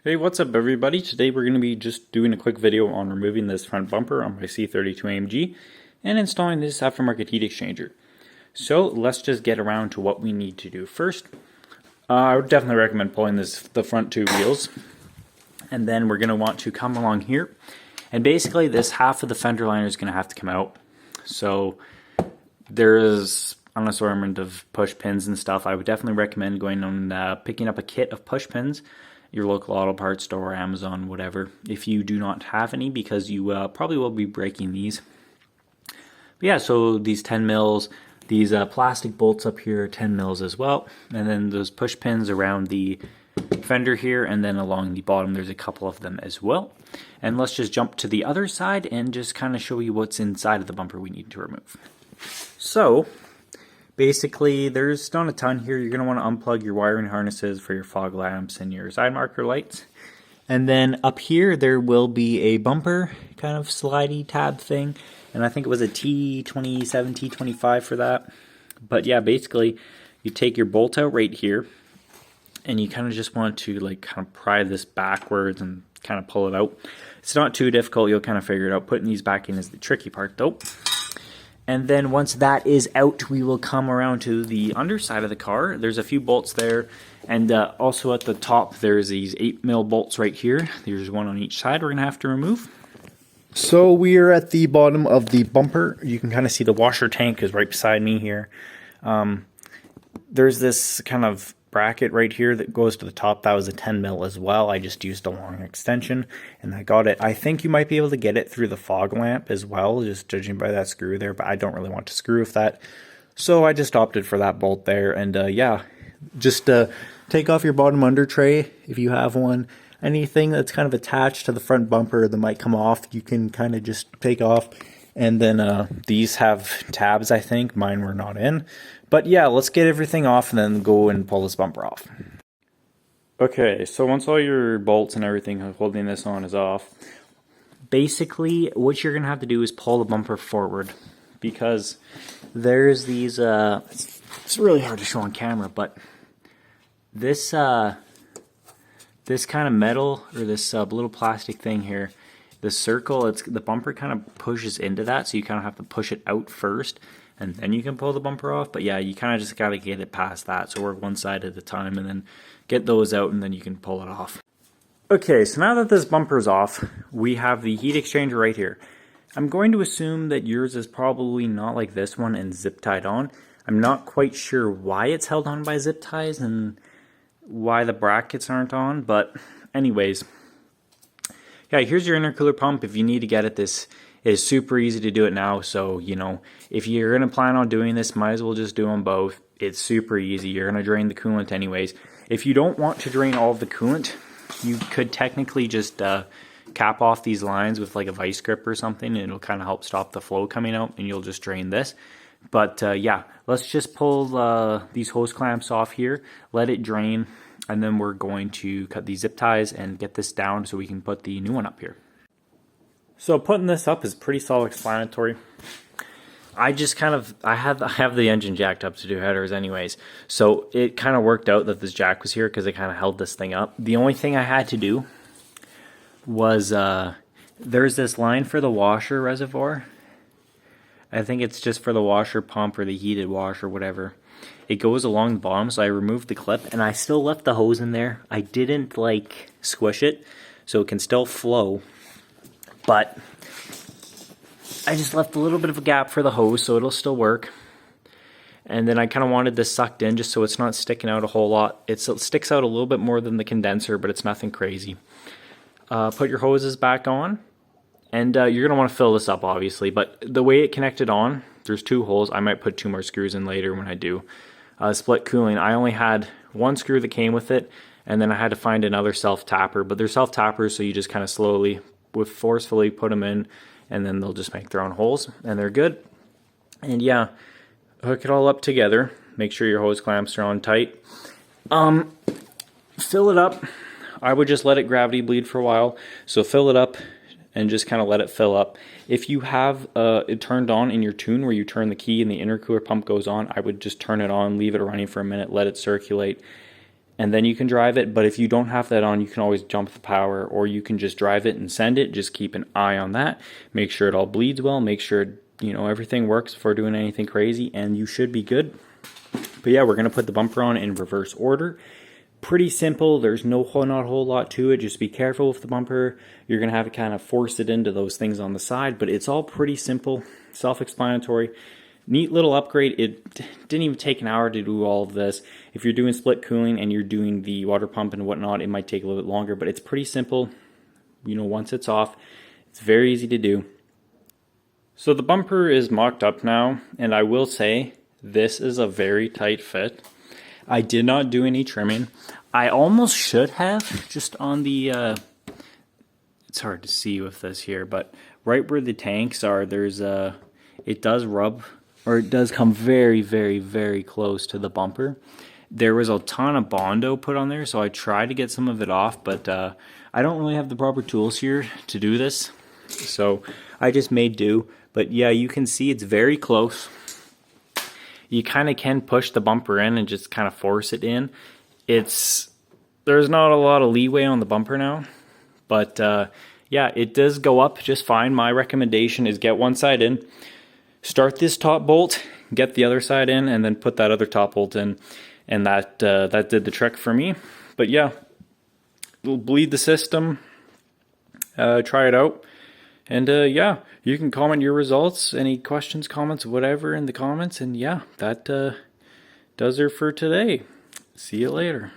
Hey, what's up everybody? Today we're going to be just doing a quick video on removing this front bumper on my C32 AMG and installing this aftermarket heat exchanger. So let's just get around to what we need to do first. I would definitely recommend pulling the front two wheels, and then we're going to want to come along here, and basically this half of the fender liner is going to have to come out. So there is an assortment of push pins and stuff. I would definitely recommend going on picking up a kit of push pins, your local auto parts store, Amazon, whatever, if you do not have any, because you probably will be breaking these. But yeah, so these 10 mils, these plastic bolts up here, 10 mils as well, and then those push pins around the fender here, and then along the bottom there's a couple of them as well. And let's just jump to the other side and just kind of show you what's inside of the bumper we need to remove. So basically, there's not a ton here. You're going to want to unplug your wiring harnesses for your fog lamps and your side marker lights. And then up here, there will be a bumper kind of slidey tab thing. And I think it was a T27, T25 for that. But yeah, basically, you take your bolt out right here, and you kind of just want to like kind of pry this backwards and kind of pull it out. It's not too difficult. You'll kind of figure it out. Putting these back in is the tricky part though. And then once that is out, we will come around to the underside of the car. There's a few bolts there, and also at the top there's these 8mm bolts right here. There's one on each side we're going to have to remove. So we are at the bottom of the bumper. You can kind of see the washer tank is right beside me here. There's this kind of bracket right here that goes to the top. That was a 10mm as well. I just used a long extension and I got it. I think you might be able to get it through the fog lamp as well, just judging by that screw there, but I don't really want to screw with that, so I just opted for that bolt there. And yeah, just take off your bottom under tray if you have one. Anything that's kind of attached to the front bumper that might come off, you can kind of just take off. And then these have tabs, I think. Mine were not in. But yeah, let's get everything off and then go and pull this bumper off. Okay, so once all your bolts and everything holding this on is off, basically what you're going to have to do is pull the bumper forward, because there's these, it's really hard to show on camera, but this this kind of metal, or this little plastic thing here, the circle, the bumper kind of pushes into that, so you kind of have to push it out first, and then you can pull the bumper off. But yeah, you kind of just got to get it past that, so work one side at a time and then get those out, and then you can pull it off. Okay, so now that this bumper's off, we have the heat exchanger right here. I'm going to assume that yours is probably not like this one and zip tied on. I'm not quite sure why it's held on by zip ties and why the brackets aren't on, but anyways, yeah, here's your intercooler pump. If you need to get it, this is super easy to do it now. So, you know, if you're going to plan on doing this, might as well just do them both. It's super easy. You're going to drain the coolant anyways. If you don't want to drain all of the coolant, you could technically just cap off these lines with like a vice grip or something, and it'll kind of help stop the flow coming out, and you'll just drain this. But yeah, let's just pull these hose clamps off here, let it drain, and then we're going to cut these zip ties and get this down so we can put the new one up here. So putting this up is pretty self-explanatory. I just kind of, I have the engine jacked up to do headers anyways, so it kind of worked out that this jack was here because it kind of held this thing up. The only thing I had to do was, there's this line for the washer reservoir. I think it's just for the washer pump or the heated washer, whatever. It goes along the bottom, so I removed the clip, and I still left the hose in there. I didn't like squish it, so it can still flow, but I just left a little bit of a gap for the hose, so it'll still work. And then I kind of wanted this sucked in just so it's not sticking out a whole lot. It sticks out a little bit more than the condenser, but it's nothing crazy. Put your hoses back on, and you're going to want to fill this up, obviously, but the way it connected on, there's two holes. I might put 2 more screws in later when I do. Split cooling, I only had 1 screw that came with it, and then I had to find another self-tapper, but they're self-tappers, so you just kind of slowly, forcefully put them in, and then they'll just make their own holes, and they're good. And yeah, hook it all up together. Make sure your hose clamps are on tight. Fill it up. I would just let it gravity bleed for a while, so fill it up and just kind of let it fill up. If you have it turned on in your tune where you turn the key and the intercooler pump goes on, I would just turn it on, leave it running for a minute, let it circulate, and then you can drive it. But if you don't have that on, you can always jump the power, or you can just drive it and send it. Just keep an eye on that. Make sure it all bleeds well. Make sure, you know, everything works before doing anything crazy, and you should be good. But yeah, we're going to put the bumper on in reverse order. Pretty simple. There's not a whole lot to it. Just be careful with the bumper. You're going to have to kind of force it into those things on the side, but it's all pretty simple, self-explanatory. Neat little upgrade. It didn't even take an hour to do all of this. If you're doing split cooling and you're doing the water pump and whatnot, it might take a little bit longer, but it's pretty simple. You know, once it's off, it's very easy to do. So the bumper is mocked up now, and I will say this is a very tight fit. I did not do any trimming. I almost should have, just on the, it's hard to see with this here, but right where the tanks are, there's it does rub, or it does come very, very, very close to the bumper. There was a ton of Bondo put on there, so I tried to get some of it off, but I don't really have the proper tools here to do this, so I just made do. But yeah, you can see it's very close. You kind of can push the bumper in and just kind of force it in. There's not a lot of leeway on the bumper now, but yeah, it does go up just fine. My recommendation is get one side in, start this top bolt, get the other side in, and then put that other top bolt in, and that did the trick for me. But yeah, it'll bleed the system. Try it out. And yeah, you can comment your results, any questions, comments, whatever in the comments. And yeah, that does it for today. See you later.